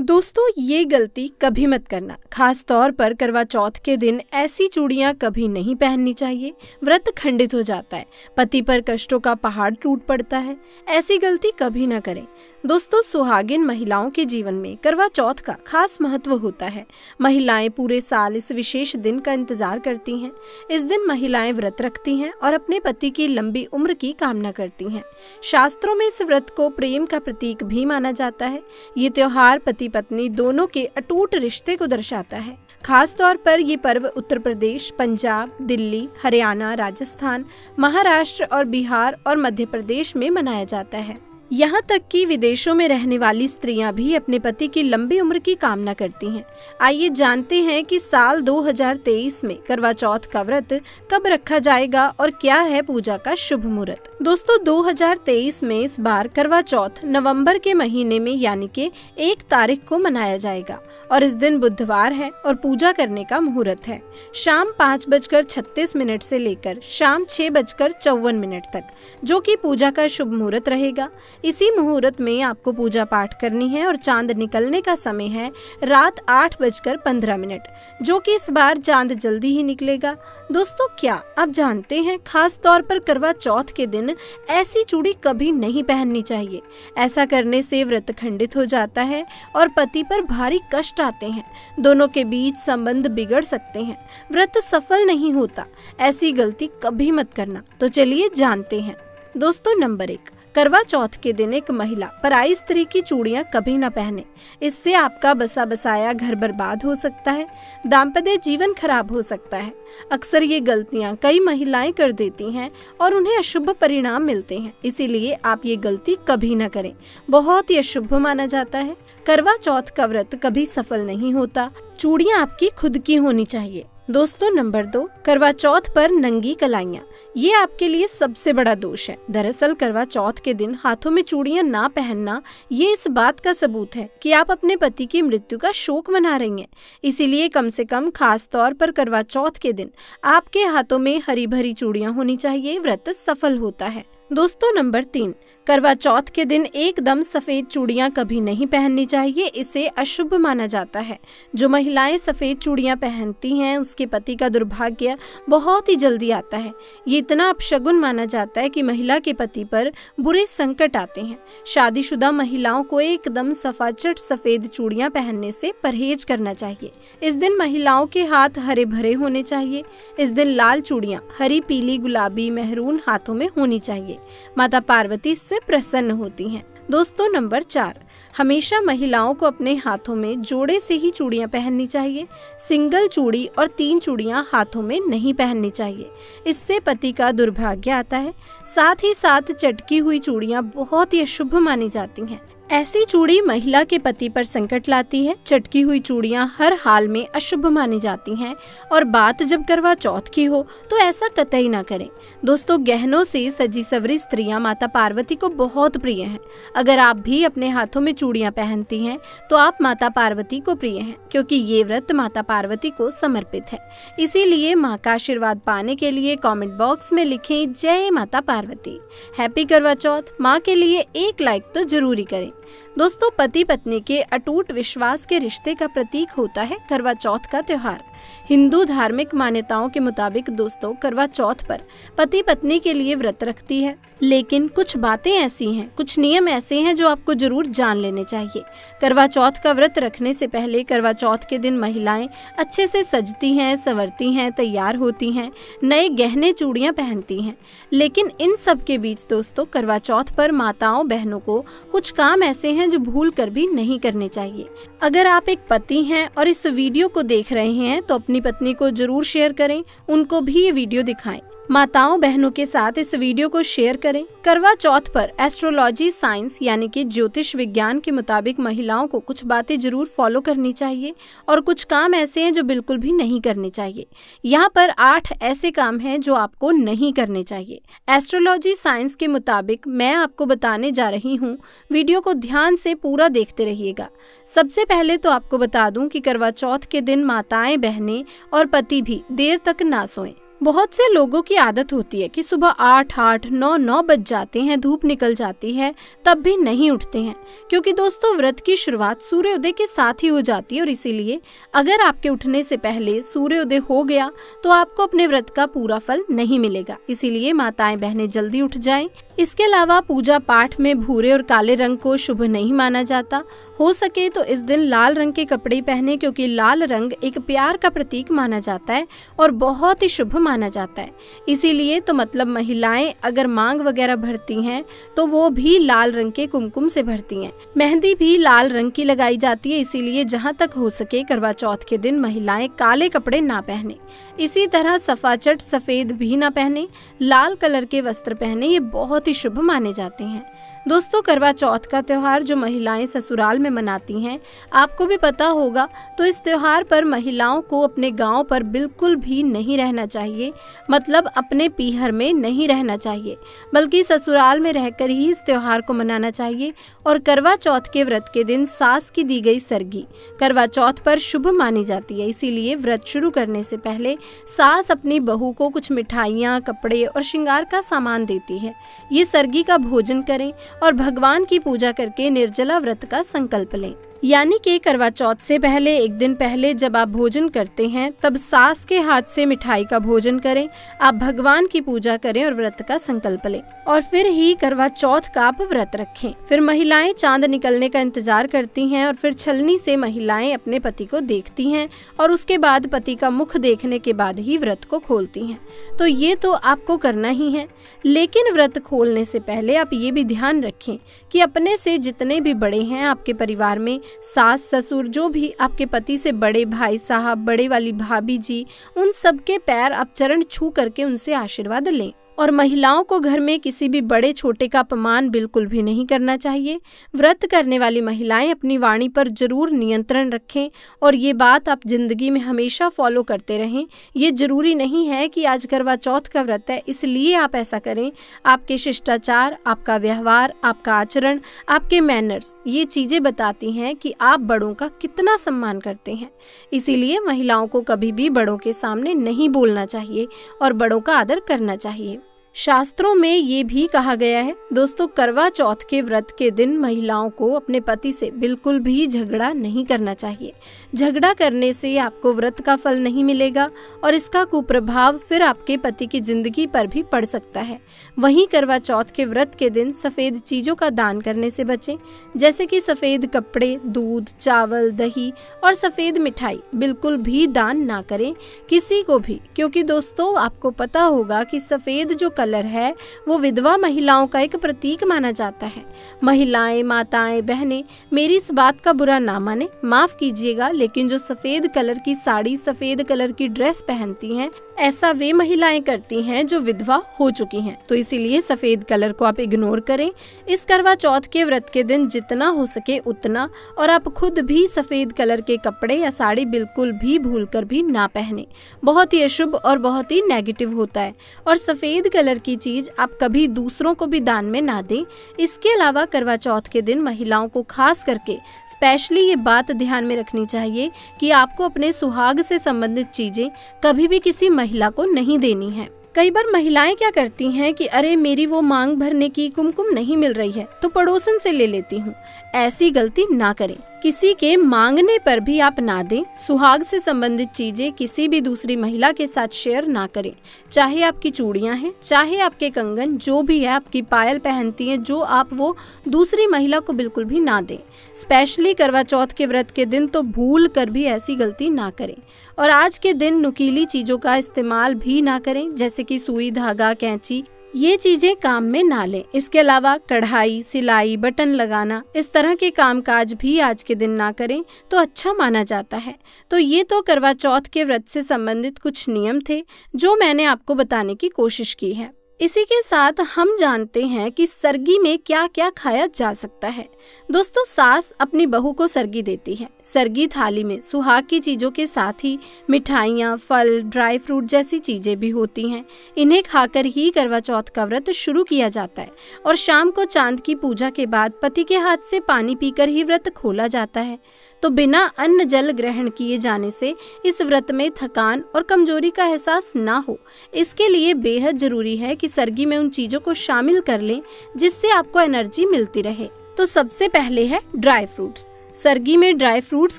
दोस्तों, ये गलती कभी मत करना। खास तौर पर करवा चौथ के दिन ऐसी चूड़ियां कभी नहीं पहननी चाहिए। व्रत खंडित हो जाता है, पति पर कष्टों का पहाड़ टूट पड़ता है। ऐसी गलती कभी ना करें। दोस्तों, सुहागिन महिलाओं के जीवन में करवा चौथ का खास महत्व होता है। महिलाएं पूरे साल इस विशेष दिन का इंतजार करती हैं। इस दिन महिलाएं व्रत रखती हैं और अपने पति की लंबी उम्र की कामना करती हैं। शास्त्रों में इस व्रत को प्रेम का प्रतीक भी माना जाता है। ये त्योहार पति पत्नी दोनों के अटूट रिश्ते को दर्शाता है। खास तौर पर ये पर्व उत्तर प्रदेश, पंजाब, दिल्ली, हरियाणा, राजस्थान, महाराष्ट्र और बिहार और मध्य प्रदेश में मनाया जाता है। यहाँ तक कि विदेशों में रहने वाली स्त्रियां भी अपने पति की लंबी उम्र की कामना करती हैं। आइए जानते हैं कि साल 2023 में करवा चौथ का व्रत कब रखा जाएगा और क्या है पूजा का शुभ मुहूर्त। दोस्तों, 2023 में इस बार करवा चौथ नवंबर के महीने में यानी कि 1 तारीख को मनाया जाएगा और इस दिन बुधवार है और पूजा करने का मुहूर्त है शाम 5:36 से लेकर शाम 6:54 तक, जो कि पूजा का शुभ मुहूर्त रहेगा। इसी मुहूर्त में आपको पूजा पाठ करनी है और चांद निकलने का समय है रात 8:15, जो कि इस बार चांद जल्दी ही निकलेगा। दोस्तों, क्या आप जानते हैं खास तौर पर करवा चौथ के दिन ऐसी चूड़ी कभी नहीं पहननी चाहिए। ऐसा करने से व्रत खंडित हो जाता है और पति पर भारी कष्ट आते हैं। दोनों के बीच संबंध बिगड़ सकते हैं, व्रत सफल नहीं होता। ऐसी गलती कभी मत करना। तो चलिए जानते हैं। दोस्तों, नंबर 1, करवा चौथ के दिन एक महिला पराई स्त्री की चूड़ियां कभी न पहने। इससे आपका बसा बसाया घर बर्बाद हो सकता है, दाम्पत्य जीवन खराब हो सकता है। अक्सर ये गलतियां कई महिलाएं कर देती हैं और उन्हें अशुभ परिणाम मिलते हैं। इसीलिए आप ये गलती कभी न करें, बहुत ही अशुभ माना जाता है। करवा चौथ का व्रत कभी सफल नहीं होता। चूड़ियां आपकी खुद की होनी चाहिए। दोस्तों, नंबर 2, करवा चौथ पर नंगी कलाइयाँ। ये आपके लिए सबसे बड़ा दोष है। दरअसल करवा चौथ के दिन हाथों में चूड़ियां ना पहनना ये इस बात का सबूत है कि आप अपने पति की मृत्यु का शोक मना रही हैं। इसीलिए कम से कम खास तौर पर करवा चौथ के दिन आपके हाथों में हरी भरी चूड़ियां होनी चाहिए, व्रत सफल होता है। दोस्तों, नंबर 3, करवा चौथ के दिन एकदम सफेद चूड़ियां कभी नहीं पहननी चाहिए। इसे अशुभ माना जाता है। जो महिलाएं सफेद चूड़ियां पहनती हैं उसके पति का दुर्भाग्य बहुत ही जल्दी आता है। ये इतना अपशगुन माना जाता है कि महिला के पति पर बुरे संकट आते हैं। शादीशुदा महिलाओं को एकदम सफाचट सफेद चूड़ियां पहनने से परहेज करना चाहिए। इस दिन महिलाओं के हाथ हरे भरे होने चाहिए। इस दिन लाल चूड़ियां हरी, पीली, गुलाबी, मेहरून हाथों में होनी चाहिए। माता पार्वती से प्रसन्न होती हैं। दोस्तों, नंबर 4, हमेशा महिलाओं को अपने हाथों में जोड़े से ही चूड़ियां पहननी चाहिए। सिंगल चूड़ी और 3 चूड़ियां हाथों में नहीं पहननी चाहिए। इससे पति का दुर्भाग्य आता है। साथ ही साथ चटकी हुई चूड़ियां बहुत ही अशुभ मानी जाती हैं। ऐसी चूड़ी महिला के पति पर संकट लाती है। चटकी हुई चूड़ियां हर हाल में अशुभ मानी जाती हैं और बात जब करवा चौथ की हो तो ऐसा कतई ना करें। दोस्तों, गहनों से सजी सवरी स्त्रियां माता पार्वती को बहुत प्रिय हैं। अगर आप भी अपने हाथों में चूड़ियां पहनती हैं तो आप माता पार्वती को प्रिय हैं, क्योंकि ये व्रत माता पार्वती को समर्पित है। इसीलिए माँ का आशीर्वाद पाने के लिए कमेंट बॉक्स में लिखें जय माता पार्वती। हैप्पी करवा चौथ। माँ के लिए एक लाइक तो जरूरी करें। दोस्तों, पति पत्नी के अटूट विश्वास के रिश्ते का प्रतीक होता है करवा चौथ का त्योहार। हिंदू धार्मिक मान्यताओं के मुताबिक दोस्तों, करवा चौथ पर पति पत्नी के लिए व्रत रखती है। लेकिन कुछ बातें ऐसी हैं, कुछ नियम ऐसे हैं जो आपको जरूर जान लेने चाहिए। करवा चौथ का व्रत रखने से पहले करवा चौथ के दिन महिलाएं अच्छे से सजती हैं, संवरती हैं, तैयार होती हैं, नए गहने चूड़ियां पहनती हैं। लेकिन इन सब के बीच दोस्तों, करवा चौथ पर माताओं बहनों को कुछ काम ऐसे हैं जो भूल कर भी नहीं करने चाहिए। अगर आप एक पति हैं और इस वीडियो को देख रहे हैं तो अपनी पत्नी को जरूर शेयर करें, उनको भी ये वीडियो दिखाएं। माताओं बहनों के साथ इस वीडियो को शेयर करें। करवा चौथ पर एस्ट्रोलॉजी साइंस यानी कि ज्योतिष विज्ञान के मुताबिक महिलाओं को कुछ बातें जरूर फॉलो करनी चाहिए और कुछ काम ऐसे हैं जो बिल्कुल भी नहीं करने चाहिए। यहाँ पर 8 ऐसे काम हैं जो आपको नहीं करने चाहिए। एस्ट्रोलॉजी साइंस के मुताबिक मैं आपको बताने जा रही हूँ, वीडियो को ध्यान से पूरा देखते रहिएगा। सबसे पहले तो आपको बता दूं कि करवा चौथ के दिन माताएं बहनें और पति भी देर तक ना सोएं। बहुत से लोगों की आदत होती है कि सुबह 8-9 बज जाते हैं, धूप निकल जाती है, तब भी नहीं उठते हैं, क्योंकि दोस्तों व्रत की शुरुआत सूर्योदय के साथ ही हो जाती है और इसीलिए अगर आपके उठने से पहले सूर्योदय हो गया तो आपको अपने व्रत का पूरा फल नहीं मिलेगा। इसीलिए माताएं बहनें जल्दी उठ जाएं। इसके अलावा पूजा पाठ में भूरे और काले रंग को शुभ नहीं माना जाता। हो सके तो इस दिन लाल रंग के कपड़े पहने, क्योंकि लाल रंग एक प्यार का प्रतीक माना जाता है और बहुत ही शुभ माना जाता है। इसीलिए तो मतलब महिलाएं अगर मांग वगैरह भरती हैं तो वो भी लाल रंग के कुमकुम से भरती हैं। मेहंदी भी लाल रंग की लगाई जाती है। इसीलिए जहाँ तक हो सके करवा चौथ के दिन महिलाएं काले कपड़े ना पहने। इसी तरह सफाचट सफेद भी ना पहने, लाल कलर के वस्त्र पहने, ये बहुत ही शुभ माने जाते हैं। दोस्तों करवा चौथ का त्योहार जो महिलाएं ससुराल में मनाती हैं, आपको भी पता होगा, तो इस त्योहार पर महिलाओं को अपने गांव पर बिल्कुल भी नहीं रहना चाहिए, मतलब अपने पीहर में नहीं रहना चाहिए, बल्कि ससुराल में रहकर ही इस त्योहार को मनाना चाहिए। और करवा चौथ के व्रत के दिन सास की दी गई सरगी करवा चौथ पर शुभ मानी जाती है। इसीलिए व्रत शुरू करने से पहले सास अपनी बहू को कुछ मिठाइयाँ, कपड़े और श्रृंगार का सामान देती है। ये सरगी का भोजन करें और भगवान की पूजा करके निर्जला व्रत का संकल्प लें। यानी कि करवा चौथ से पहले एक दिन पहले जब आप भोजन करते हैं तब सास के हाथ से मिठाई का भोजन करें, आप भगवान की पूजा करें और व्रत का संकल्प लें और फिर ही करवा चौथ का आप व्रत रखें। फिर महिलाएं चांद निकलने का इंतजार करती हैं और फिर छलनी से महिलाएं अपने पति को देखती हैं और उसके बाद पति का मुख देखने के बाद ही व्रत को खोलती हैं। तो ये तो आपको करना ही है, लेकिन व्रत खोलने से पहले आप ये भी ध्यान रखें कि अपने से जितने भी बड़े हैं आपके परिवार में, सास ससुर, जो भी आपके पति से बड़े भाई साहब, बड़े वाली भाभी जी, उन सबके पैर आप चरण छू करके उनसे आशीर्वाद लें। और महिलाओं को घर में किसी भी बड़े छोटे का अपमान बिल्कुल भी नहीं करना चाहिए। व्रत करने वाली महिलाएं अपनी वाणी पर जरूर नियंत्रण रखें और ये बात आप जिंदगी में हमेशा फॉलो करते रहें। ये जरूरी नहीं है कि आज करवा चौथ का व्रत है इसलिए आप ऐसा करें। आपके शिष्टाचार, आपका व्यवहार, आपका आचरण, आपके मैनर्स, ये चीजें बताती हैं कि आप बड़ों का कितना सम्मान करते हैं। इसीलिए महिलाओं को कभी भी बड़ों के सामने नहीं बोलना चाहिए और बड़ों का आदर करना चाहिए। शास्त्रों में ये भी कहा गया है दोस्तों, करवा चौथ के व्रत के दिन महिलाओं को अपने पति से बिल्कुल भी झगड़ा नहीं करना चाहिए। झगड़ा करने से आपको व्रत का फल नहीं मिलेगा और इसका कुप्रभाव फिर आपके पति की जिंदगी पर भी पड़ सकता है। वहीं करवा चौथ के व्रत के दिन सफेद चीजों का दान करने से बचें, जैसे कि सफेद कपड़े, दूध, चावल, दही और सफेद मिठाई बिल्कुल भी दान ना करें किसी को भी, क्योंकि दोस्तों आपको पता होगा कि सफेद जो कलर है वो विधवा महिलाओं का एक प्रतीक माना जाता है। महिलाएं, माताएं, बहनें मेरी इस बात का बुरा ना माने, माफ कीजिएगा, लेकिन जो सफेद कलर की साड़ी, सफेद कलर की ड्रेस पहनती हैं, ऐसा वे महिलाएं करती हैं जो विधवा हो चुकी हैं। तो इसीलिए सफेद कलर को आप इग्नोर करें इस करवा चौथ के व्रत के दिन, जितना हो सके उतना। और आप खुद भी सफेद कलर के कपड़े या साड़ी बिल्कुल भी भूलकर भी ना पहने, बहुत ही अशुभ और बहुत ही नेगेटिव होता है। और सफेद कलर की चीज आप कभी दूसरों को भी दान में ना दें। इसके अलावा करवा चौथ के दिन महिलाओं को खास करके स्पेशली ये बात ध्यान में रखनी चाहिए कि आपको अपने सुहाग से संबंधित चीजें कभी भी किसी महिला को नहीं देनी है। कई बार महिलाएं क्या करती हैं कि अरे मेरी वो मांग भरने की कुमकुम नहीं मिल रही है तो पड़ोसन से ले लेती हूँ। ऐसी गलती ना करें, किसी के मांगने पर भी आप ना दें। सुहाग से संबंधित चीजें किसी भी दूसरी महिला के साथ शेयर ना करें, चाहे आपकी चूड़ियां हैं, चाहे आपके कंगन, जो भी है, आपकी पायल पहनती हैं, जो आप वो दूसरी महिला को बिल्कुल भी ना दें। स्पेशली करवा चौथ के व्रत के दिन तो भूल कर भी ऐसी गलती ना करें। और आज के दिन नुकीली चीजों का इस्तेमाल भी ना करें, जैसे कि सुई, धागा, कैंची, ये चीजें काम में ना लें। इसके अलावा कढ़ाई, सिलाई, बटन लगाना, इस तरह के कामकाज भी आज के दिन ना करें तो अच्छा माना जाता है। तो ये तो करवा चौथ के व्रत से संबंधित कुछ नियम थे जो मैंने आपको बताने की कोशिश की है। इसी के साथ हम जानते हैं कि सरगी में क्या क्या खाया जा सकता है। दोस्तों, सास अपनी बहू को सरगी देती है। सरगी थाली में सुहाग की चीजों के साथ ही मिठाइयाँ, फल, ड्राई फ्रूट जैसी चीजें भी होती हैं। इन्हें खाकर ही करवा चौथ का व्रत शुरू किया जाता है और शाम को चांद की पूजा के बाद पति के हाथ से पानी पीकर ही व्रत खोला जाता है। तो बिना अन्न जल ग्रहण किए जाने से इस व्रत में थकान और कमजोरी का एहसास ना हो, इसके लिए बेहद जरूरी है कि सर्गी में उन चीजों को शामिल कर लें जिससे आपको एनर्जी मिलती रहे। तो सबसे पहले है ड्राई फ्रूट्स। सर्गी में ड्राई फ्रूट्स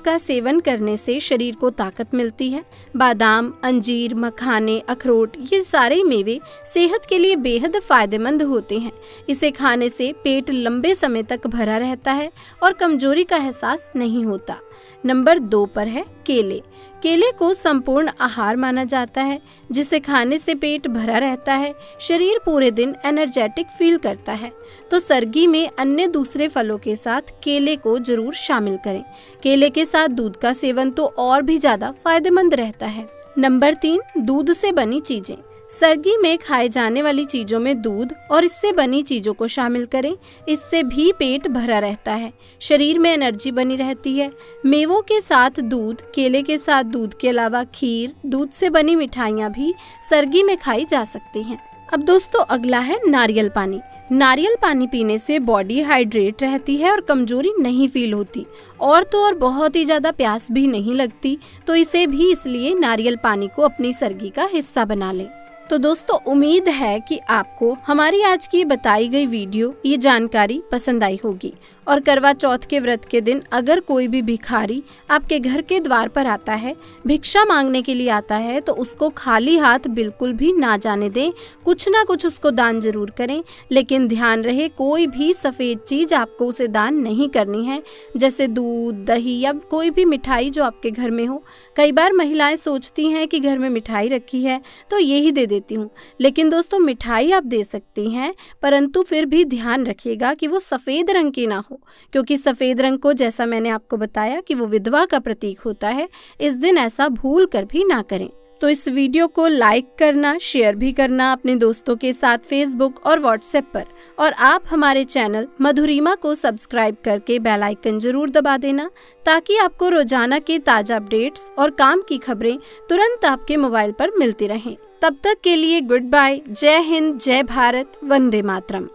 का सेवन करने से शरीर को ताकत मिलती है। बादाम, अंजीर, मखाने, अखरोट, ये सारे मेवे सेहत के लिए बेहद फायदेमंद होते हैं। इसे खाने से पेट लंबे समय तक भरा रहता है और कमजोरी का एहसास नहीं होता। नंबर 2 पर है केले। केले को संपूर्ण आहार माना जाता है, जिसे खाने से पेट भरा रहता है, शरीर पूरे दिन एनर्जेटिक फील करता है। तो सर्गी में अन्य दूसरे फलों के साथ केले को जरूर शामिल करें। केले के साथ दूध का सेवन तो और भी ज्यादा फायदेमंद रहता है। नंबर 3, दूध से बनी चीजें। सर्गी में खाए जाने वाली चीजों में दूध और इससे बनी चीजों को शामिल करें। इससे भी पेट भरा रहता है, शरीर में एनर्जी बनी रहती है। मेवों के साथ दूध, केले के साथ दूध के अलावा खीर, दूध से बनी मिठाइयाँ भी सर्गी में खाई जा सकती हैं। अब दोस्तों अगला है नारियल पानी। नारियल पानी पीने से बॉडी हाइड्रेट रहती है और कमजोरी नहीं फील होती, और तो और बहुत ही ज्यादा प्यास भी नहीं लगती। तो इसे भी इसलिए नारियल पानी को अपनी सर्गी का हिस्सा बना लें। तो दोस्तों उम्मीद है कि आपको हमारी आज की बताई गई वीडियो, ये जानकारी पसंद आई होगी। और करवा चौथ के व्रत के दिन अगर कोई भी भिखारी आपके घर के द्वार पर आता है, भिक्षा मांगने के लिए आता है, तो उसको खाली हाथ बिल्कुल भी ना जाने दें। कुछ ना कुछ उसको दान जरूर करें, लेकिन ध्यान रहे कोई भी सफेद चीज आपको उसे दान नहीं करनी है, जैसे दूध, दही या कोई भी मिठाई जो आपके घर में हो। कई बार महिलाएं सोचती हैं कि घर में मिठाई रखी है तो यही दे देती हूँ, लेकिन दोस्तों मिठाई आप दे सकती हैं, परंतु फिर भी ध्यान रखिएगा कि वो सफेद रंग की ना हो, क्योंकि सफेद रंग को, जैसा मैंने आपको बताया, कि वो विधवा का प्रतीक होता है। इस दिन ऐसा भूल कर भी ना करें। तो इस वीडियो को लाइक करना, शेयर भी करना अपने दोस्तों के साथ फेसबुक और व्हाट्सएप पर, और आप हमारे चैनल मधुरिमा को सब्सक्राइब करके बेल आइकन जरूर दबा देना, ताकि आपको रोजाना के ताजा अपडेट्स और काम की खबरें तुरंत आपके मोबाइल पर मिलती रहें। तब तक के लिए गुड बाय। जय हिंद, जय भारत, वंदे मातरम।